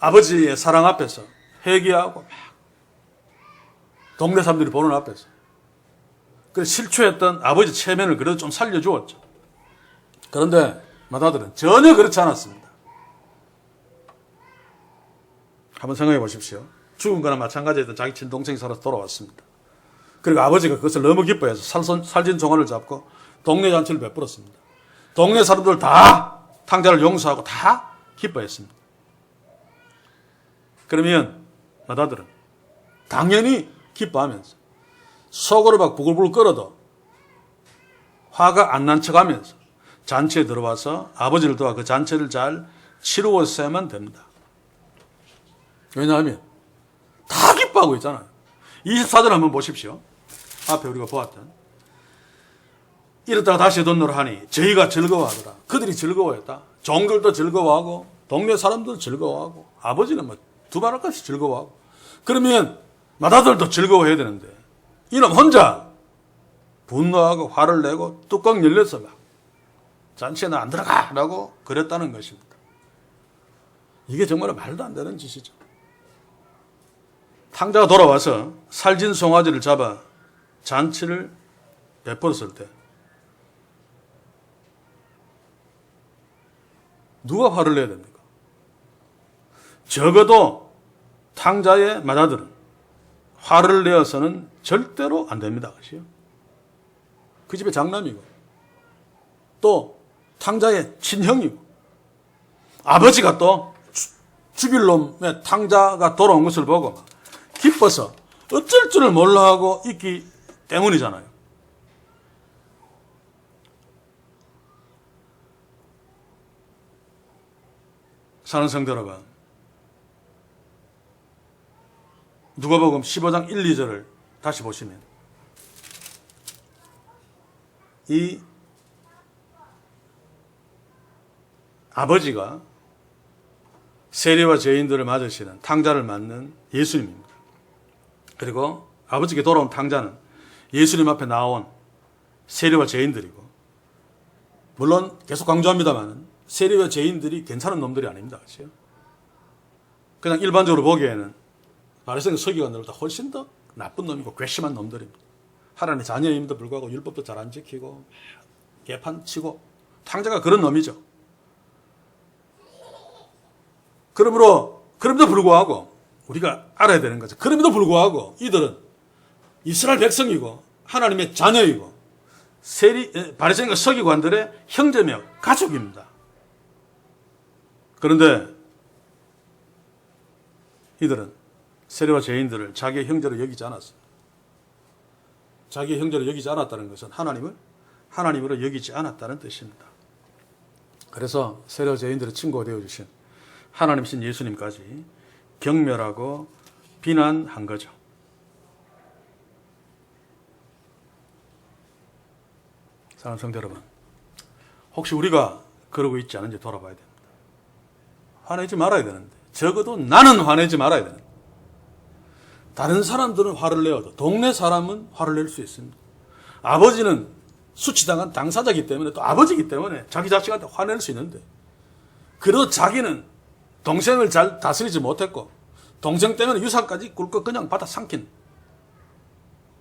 아버지의 사랑 앞에서 회개하고 막 동네 사람들이 보는 앞에서 그래서 실추했던 아버지 체면을 그래도 좀 살려주었죠. 그런데 맏아들은 전혀 그렇지 않았습니다. 한번 생각해 보십시오. 죽은 거나 마찬가지였던 자기 친동생이 살아서 돌아왔습니다. 그리고 아버지가 그것을 너무 기뻐해서 살진 종아를 잡고 동네 잔치를 베풀었습니다. 동네 사람들 다 탕자를 용서하고 다 기뻐했습니다. 그러면 맏아들은 당연히 기뻐하면서 속으로 막 부글부글 끓어도 화가 안 난 척하면서 잔치에 들어와서 아버지를 도와 그 잔치를 잘 치루었어야만 됩니다. 왜냐하면 다 기뻐하고 있잖아요. 24절 한번 보십시오. 앞에 우리가 보았던 이렇다가 다시 덧노라 하니 저희가 즐거워하더라. 그들이 즐거워했다. 종들도 즐거워하고 동네 사람들도 즐거워하고 아버지는 뭐 두말할것이 즐거워하고 그러면 맏아들도 즐거워해야 되는데 이놈 혼자 분노하고 화를 내고 뚜껑 열려서 막 잔치에 나 안 들어가라고 그랬다는 것입니다. 이게 정말 말도 안 되는 짓이죠. 탕자가 돌아와서 살진 송아지를 잡아 잔치를 베풀었을 때 누가 화를 내야 됩니까? 적어도 탕자의 맏아들은 화를 내어서는 절대로 안 됩니다. 그렇죠? 그 집의 장남이고 또 탕자의 친형이고 아버지가 또 죽일 놈의 탕자가 돌아온 것을 보고 기뻐서 어쩔 줄을 몰라 하고 있기 때문이잖아요. 사는 성도 여러분, 누가복음 15장 1, 2절을 다시 보시면 이 아버지가 세리와 죄인들을 맞으시는 탕자를 맞는 예수님입니다. 그리고 아버지께 돌아온 탕자는 예수님 앞에 나온 세리와 죄인들이고 물론 계속 강조합니다만 세리와 죄인들이 괜찮은 놈들이 아닙니다. 그렇죠? 그냥 일반적으로 보기에는 바리새인 서기관들보다 훨씬 더 나쁜 놈이고 괘씸한 놈들입니다. 하나님의 자녀임에도 불구하고 율법도 잘 안 지키고 개판 치고 탕자가 그런 놈이죠. 그러므로 그럼에도 불구하고 우리가 알아야 되는 거죠. 그럼에도 불구하고 이들은 이스라엘 백성이고 하나님의 자녀이고 바리새인과 서기관들의 형제며 가족입니다. 그런데 이들은 세리와 죄인들을 자기의 형제로 여기지 않았습니다. 자기의 형제로 여기지 않았다는 것은 하나님을 하나님으로 여기지 않았다는 뜻입니다. 그래서 세리와 죄인들의 친구가 되어주신 하나님이신 예수님까지 경멸하고 비난한 거죠. 사랑하는 성도 여러분, 혹시 우리가 그러고 있지 않은지 돌아봐야 됩니다. 화내지 말아야 되는데 적어도 나는 화내지 말아야 되는데 다른 사람들은 화를 내어도 동네 사람은 화를 낼 수 있습니다. 아버지는 수치당한 당사자이기 때문에 또 아버지이기 때문에 자기 자식한테 화낼 수 있는데 그래도 자기는 동생을 잘 다스리지 못했고 동생 때문에 유산까지 꿀꺽 그냥 받아 삼킨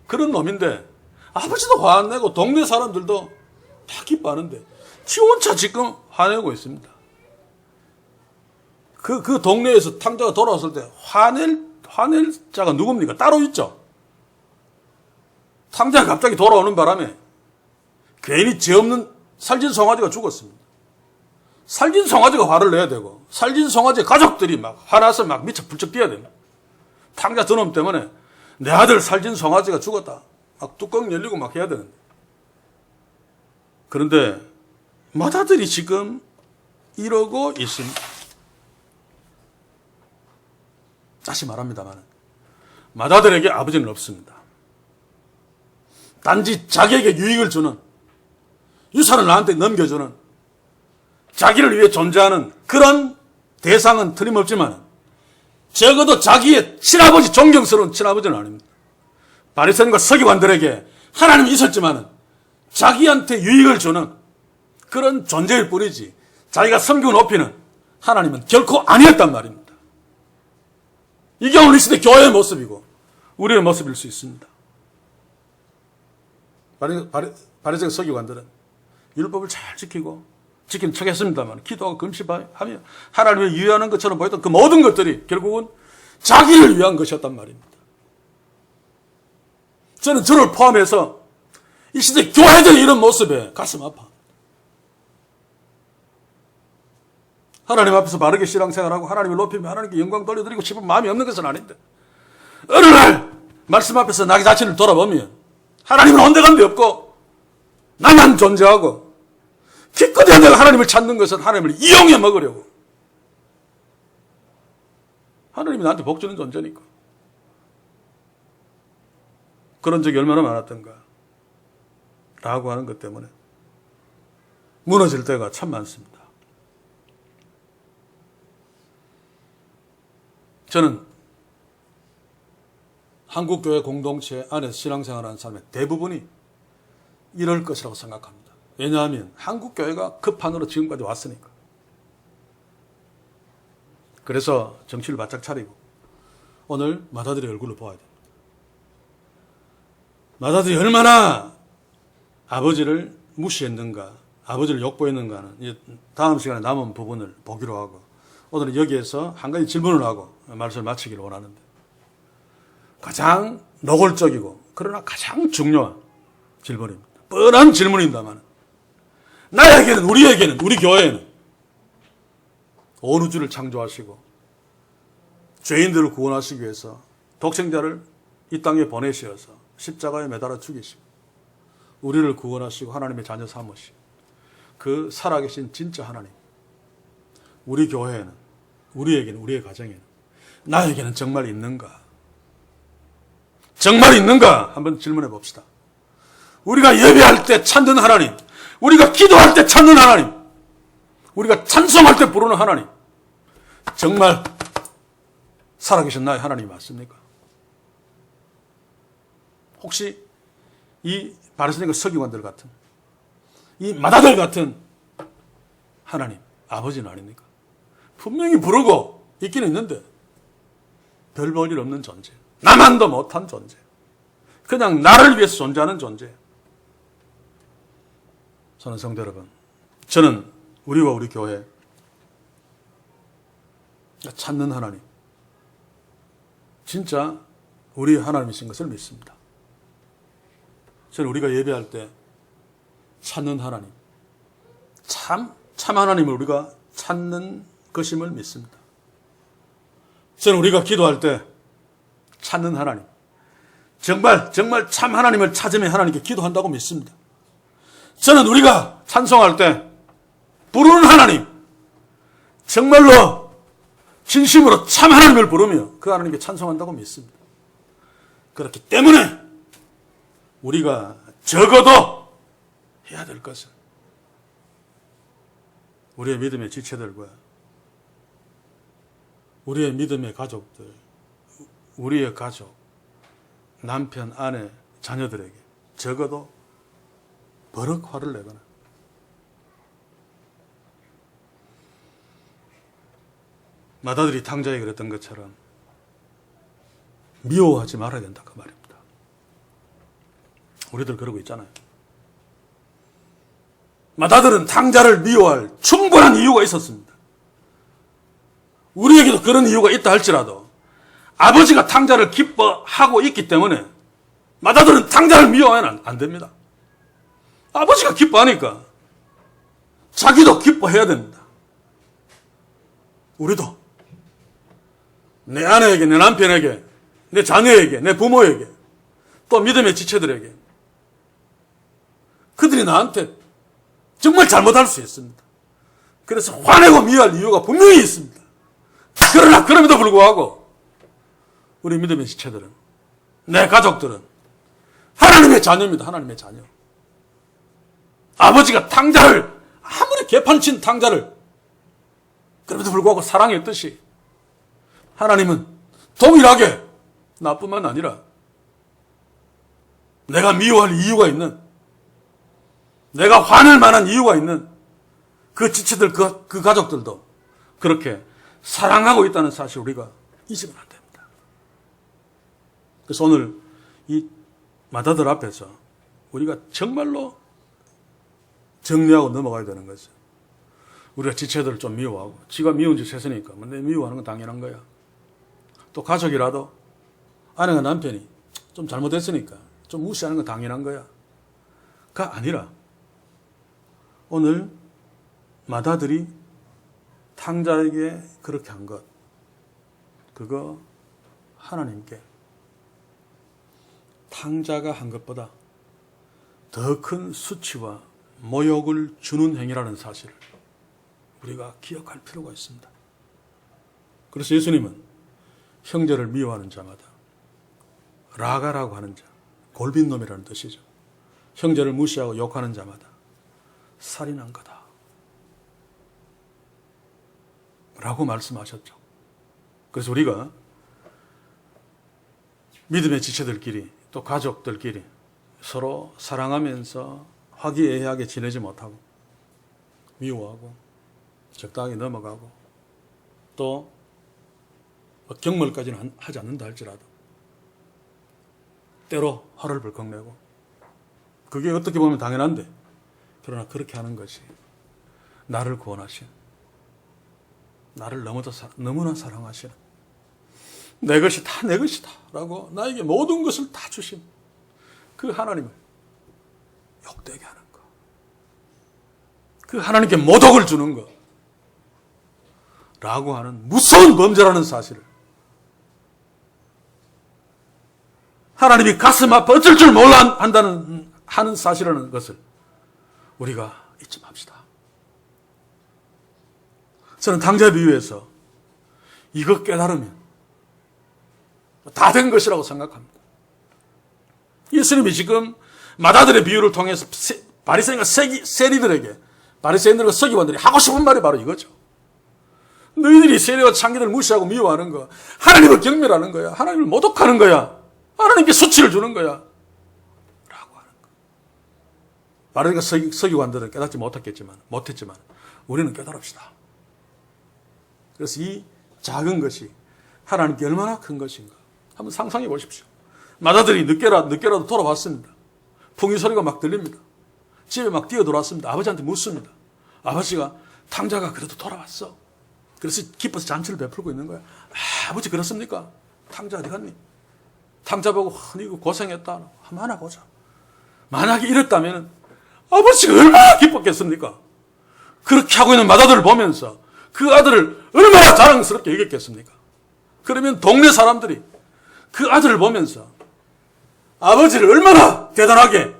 그런 놈인데 아버지도 화 안 내고 동네 사람들도 다 기뻐하는데 지 혼자 지금 화내고 있습니다. 그 동네에서 탕자가 돌아왔을 때 화낼 자가 누굽니까? 따로 있죠. 탕자가 갑자기 돌아오는 바람에 괜히 죄 없는 살진 송아지가 죽었습니다. 살진 송아지가 화를 내야 되고 살진 송아지 가족들이 막 화나서 막 미쳐 불쩍 뛰어야 됩니다. 탕자 저놈 때문에 내 아들 살진 송아지가 죽었다. 막 뚜껑 열리고 막 해야 되는데 그런데 맏아들이 지금 이러고 있습니다. 다시 말합니다만 맏아들에게 아버지는 없습니다. 단지 자기에게 유익을 주는, 유산을 나한테 넘겨주는, 자기를 위해 존재하는 그런 대상은 틀림없지만 적어도 자기의 친아버지, 존경스러운 친아버지는 아닙니다. 바리새인과 서기관들에게 하나님이 있었지만 자기한테 유익을 주는 그런 존재일 뿐이지 자기가 섬기고 높이는 하나님은 결코 아니었단 말입니다. 이게 오늘 이 시대 교회의 모습이고 우리의 모습일 수 있습니다. 바리새인 서기관들은 율법을 잘 지키는 척했습니다만 기도하고 금식하며 하나님을 위하는 것처럼 보였던 그 모든 것들이 결국은 자기를 위한 것이었단 말입니다. 저는 저를 포함해서 이 시대 교회들의 이런 모습에 가슴 아파. 하나님 앞에서 바르게 신앙생활하고 하나님을 높이며 하나님께 영광 돌려드리고 싶은 마음이 없는 것은 아닌데 어느 날 말씀 앞에서 나기 자신을 돌아보면 하나님은 온데간데 없고 나만 존재하고 기껏해야 내가 하나님을 찾는 것은 하나님을 이용해 먹으려고. 하나님이 나한테 복 주는 존재니까. 그런 적이 얼마나 많았던가 라고 하는 것 때문에 무너질 때가 참 많습니다. 저는 한국교회 공동체 안에서 신앙생활하는 사람의 대부분이 이럴 것이라고 생각합니다. 왜냐하면 한국교회가 그 판으로 지금까지 왔으니까. 그래서 정신을 바짝 차리고 오늘 맏아들의 얼굴을 보아야 됩니다. 맏아들이 얼마나 아버지를 무시했는가, 아버지를 욕보했는가는 다음 시간에 남은 부분을 보기로 하고 오늘은 여기에서 한 가지 질문을 하고 말씀을 마치기를 원하는데 가장 노골적이고 그러나 가장 중요한 질문입니다. 뻔한 질문입니다만 나에게는, 우리에게는, 우리 교회에는 온 우주를 창조하시고 죄인들을 구원하시기 위해서 독생자를 이 땅에 보내셔서 십자가에 매달아 죽이시고 우리를 구원하시고 하나님의 자녀 삼으시고 그 살아계신 진짜 하나님, 우리 교회에는, 우리에게는, 우리의 가정에는, 나에게는 정말 있는가? 정말 있는가? 한번 질문해 봅시다. 우리가 예배할 때 찾는 하나님, 우리가 기도할 때 찾는 하나님, 우리가 찬송할 때 부르는 하나님, 정말 살아계신 나의 하나님이 맞습니까? 혹시 이 바리새인과 서기관들 같은, 이 맏아들 같은 하나님, 아버지는 아닙니까? 분명히 부르고 있기는 있는데 별 볼 일 없는 존재, 나만도 못한 존재, 그냥 나를 위해서 존재하는 존재. 저는 성도 여러분, 저는 우리와 우리 교회 찾는 하나님, 진짜 우리 하나님이신 것을 믿습니다. 저는 우리가 예배할 때 찾는 하나님, 참 하나님을 우리가 찾는 것임을 믿습니다. 저는 우리가 기도할 때 찾는 하나님, 정말 참 하나님을 찾으면 하나님께 기도한다고 믿습니다. 저는 우리가 찬송할 때 부르는 하나님, 정말로 진심으로 참 하나님을 부르며 그 하나님께 찬송한다고 믿습니다. 그렇기 때문에 우리가 적어도 해야 될 것은 우리의 믿음의 지체들과 우리의 믿음의 가족들, 우리의 가족, 남편, 아내, 자녀들에게 적어도 버럭 화를 내거나 맏아들이 탕자에게 그랬던 것처럼 미워하지 말아야 된다 그 말입니다. 우리들 그러고 있잖아요. 맏아들은 탕자를 미워할 충분한 이유가 있었습니다. 우리에게도 그런 이유가 있다 할지라도 아버지가 탕자를 기뻐하고 있기 때문에 맏아들은 탕자를 미워하면 안 됩니다. 아버지가 기뻐하니까 자기도 기뻐해야 됩니다. 우리도 내 아내에게, 내 남편에게, 내 자녀에게, 내 부모에게, 또 믿음의 지체들에게 그들이 나한테 정말 잘못할 수 있습니다. 그래서 화내고 미워할 이유가 분명히 있습니다. 그러나 그럼에도 불구하고 우리 믿음의 지체들은, 내 가족들은 하나님의 자녀입니다. 하나님의 자녀. 아버지가 탕자를, 아무리 개판친 탕자를, 그럼에도 불구하고 사랑했듯이 하나님은 동일하게 나뿐만 아니라 내가 미워할 이유가 있는, 내가 화낼 만한 이유가 있는 그 지체들, 그 가족들도 그렇게 사랑하고 있다는 사실 우리가 잊으면 안 됩니다. 그래서 오늘 이 마다들 앞에서 우리가 정말로 정리하고 넘어가야 되는 거죠. 우리가 지체들을 좀 미워하고, 지가 미운 짓 했으니까 내 미워하는 건 당연한 거야. 또 가족이라도 아내가 남편이 좀 잘못했으니까 좀 무시하는 건 당연한 거야. 가 아니라 오늘 마다들이 탕자에게 그렇게 한 것, 그거 하나님께 탕자가 한 것보다 더 큰 수치와 모욕을 주는 행위라는 사실을 우리가 기억할 필요가 있습니다. 그래서 예수님은 형제를 미워하는 자마다, 라가라고 하는 자, 골빈놈이라는 뜻이죠. 형제를 무시하고 욕하는 자마다 살인한 거다 라고 말씀하셨죠. 그래서 우리가 믿음의 지체들끼리 또 가족들끼리 서로 사랑하면서 화기애애하게 지내지 못하고 미워하고 적당히 넘어가고 또 경멸까지는 하지 않는다 할지라도 때로 화를 벌컥 내고, 그게 어떻게 보면 당연한데, 그러나 그렇게 하는 것이 나를 구원하신, 나를 너무나 사랑하시는, 내 것이 다 내 것이다 라고 나에게 모든 것을 다 주신 그 하나님을 욕되게 하는 것, 그 하나님께 모독을 주는 것 라고 하는 무서운 범죄라는 사실을, 하나님이 가슴 아파 어쩔 줄 몰라 하는 사실이라는 것을 우리가 잊지 맙시다. 저는 탕자 비유에서 이것 깨달으면 다 된 것이라고 생각합니다. 예수님이 지금 마다들의 비유를 통해서 바리새인과 세리들에게, 바리새인들과 서기관들이 하고 싶은 말이 바로 이거죠. 너희들이 세리와 창기들을 무시하고 미워하는 거, 하나님을 경멸하는 거야. 하나님을 모독하는 거야. 하나님께 수치를 주는 거야 라고 하는 거. 바리새인과 서기관들은 깨닫지 못했지만 우리는 깨달읍시다. 그래서 이 작은 것이 하나님께 얼마나 큰 것인가 한번 상상해 보십시오. 마다들이 늦게라도 돌아왔습니다. 풍이 소리가 막 들립니다. 집에 막 뛰어들어왔습니다. 아버지한테 묻습니다. 아버지가 탕자가 그래도 돌아왔어. 그래서 기뻐서 잔치를 베풀고 있는 거야. 아버지 그렇습니까? 탕자 어디 갔니? 탕자 보고 이거 고생했다. 한번 하나 보자. 만약에 이랬다면 아버지가 얼마나 기뻤겠습니까? 그렇게 하고 있는 마다들을 보면서 그 아들을 얼마나 자랑스럽게 여겼겠습니까? 그러면 동네 사람들이 그 아들을 보면서 아버지를 얼마나 대단하게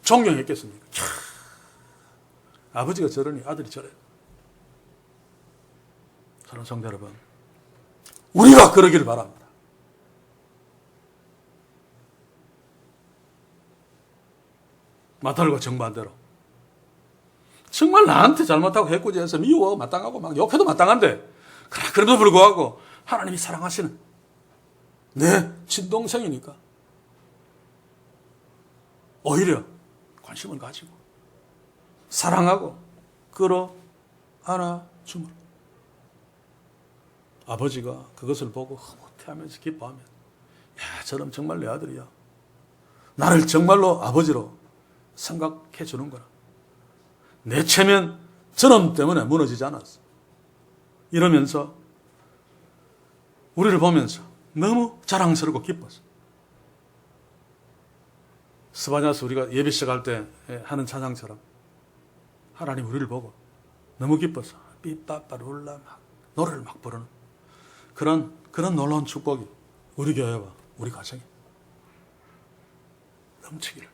존경했겠습니까? 아버지가 저러니 아들이 저래. 사랑하는 성도 여러분, 우리가 그러기를 바랍니다. 마다들과 정반대로 정말 나한테 잘못하고 해코지해서 미워하고 마땅하고 막 욕해도 마땅한데, 그럼에도 불구하고 하나님이 사랑하시는 내 친동생이니까 오히려 관심을 가지고 사랑하고 끌어 안아주므로 아버지가 그것을 보고 흐뭇해하면서 기뻐하면, 야, 저놈 정말 내 아들이야. 나를 정말로 아버지로 생각해 주는구나. 내 체면 저놈 때문에 무너지지 않았어. 이러면서 우리를 보면서 너무 자랑스럽고 기뻤어. 스바냐스 우리가 예배 시작할 때 하는 찬양처럼 하나님 우리를 보고 너무 기뻐서 삐빠빠룰라 막 노래를 막 부르는 그런 놀라운 축복이 우리 교회와 우리 가정에 넘치기를.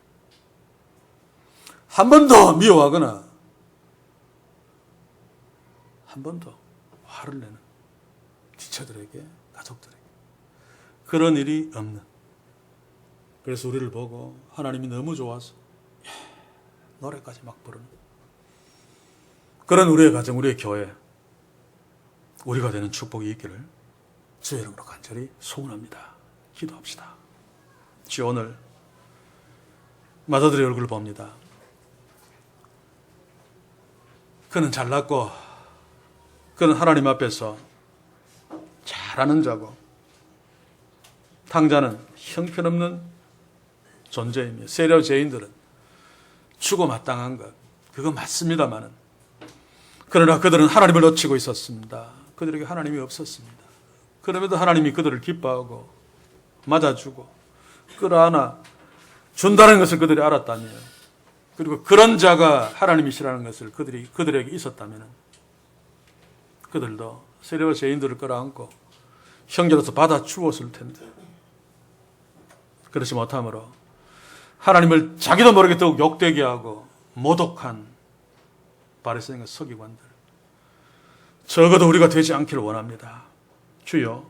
한 번 더 미워하거나 한 번 더 화를 내는 지체들에게, 가족들에게 그런 일이 없는 그래서 우리를 보고 하나님이 너무 좋아서 노래까지 막 부르는 그런 우리의 가정, 우리의 교회, 우리가 되는 축복이 있기를 주의 이름으로 간절히 소원합니다. 기도합시다. 주여, 오늘 맏아들의 얼굴을 봅니다. 그는 잘났고 그는 하나님 앞에서 잘하는 자고 탕자는 형편없는 존재이며 세례 죄인들은 죽어 마땅한 것, 그거 맞습니다마는, 그러나 그들은 하나님을 놓치고 있었습니다. 그들에게 하나님이 없었습니다. 그럼에도 하나님이 그들을 기뻐하고 맞아주고 끌어안아 준다는 것을 그들이 알았다며, 그리고 그런 자가 하나님이시라는 것을 그들에게 있었다면 그들도 세례와 죄인들을 끌어안고 형제로서 받아주었을 텐데, 그렇지 못하므로 하나님을 자기도 모르게 더욱 욕되게 하고 모독한 바리새인과 서기관들, 적어도 우리가 되지 않기를 원합니다. 주여,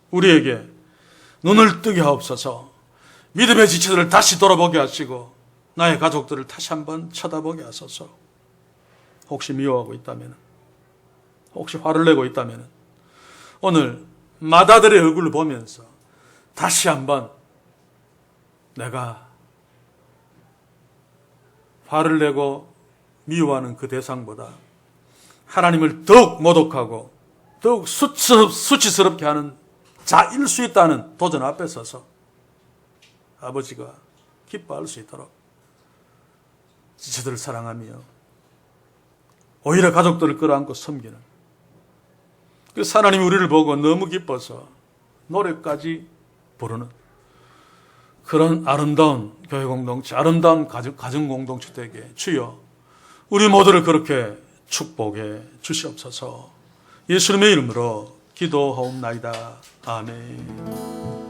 우리에게 눈을 뜨게 하옵소서. 믿음의 지체들을 다시 돌아보게 하시고 나의 가족들을 다시 한번 쳐다보게 하소서. 혹시 미워하고 있다면, 혹시 화를 내고 있다면 오늘 맏아들의 얼굴을 보면서 다시 한번 내가 화를 내고 미워하는 그 대상보다 하나님을 더욱 모독하고 더욱 수치스럽게 하는 자일 수 있다는 도전 앞에 서서 아버지가 기뻐할 수 있도록 지체들을 사랑하며 오히려 가족들을 끌어안고 섬기는, 그래서 하나님이 우리를 보고 너무 기뻐서 노래까지 부르는 그런 아름다운 교회 공동체, 아름다운 가정 공동체 되게 주여 우리 모두를 그렇게 축복해 주시옵소서. 예수님의 이름으로 기도하옵나이다. 아멘.